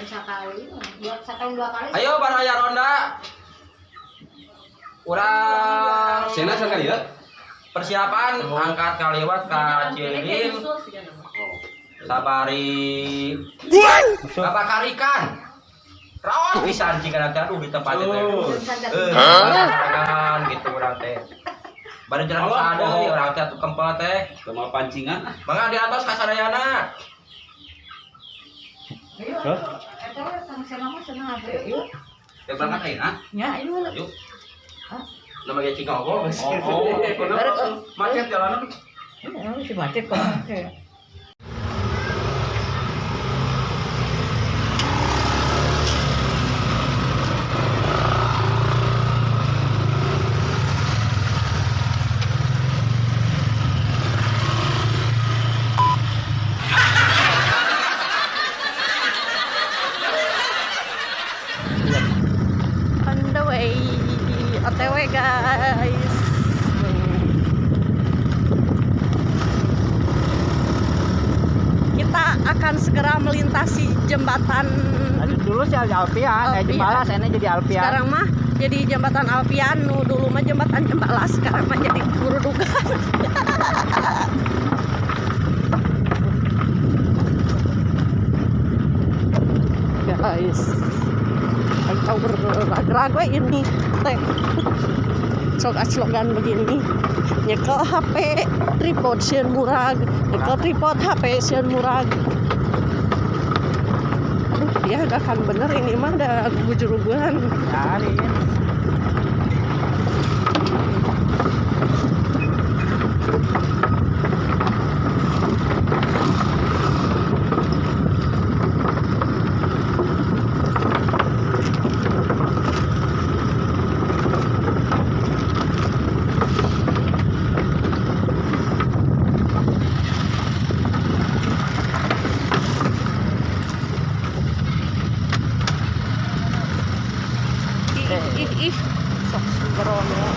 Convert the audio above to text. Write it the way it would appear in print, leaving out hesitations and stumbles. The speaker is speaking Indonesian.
setahun sekali, setahun 2 kali. Ayo bareng aya ronda. Urang Sena sekali ya. persiapan angkat kaliwat ka Cilim. Sabari. Bapak karikan. Rawan pisan jika nanti aduh di tempat itu. Kan gitu urang teh. Bari jalan ada urang teh atuh kempel teh. Sama pancingan. Mangga di atas kasadayana. Ayo, eta sama senama senang apa yuk? Ya berangkat aja, ah? Ya, ayo. Ayo. Nama dia Cingonggo. Kenapa? Macet jalanan. Si macet kok. On the way, OTW guys. Kita akan segera melintasi jembatan. Dulu sih Alpian, Jembalas, ini jadi Alpian. Sekarang mah jadi jembatan Alpian, dulu mah jembatan Jembalas, sekarang mah jadi Burudugan. Guys, tahu berlagu ini teh slogan begini, nyekel HP tripod sieun murag, nyekel tripod HP sieun murag. Aduh, dia gak akan bener ini mah ada bujur-bujuran. Cari. Ih, sok sembrono.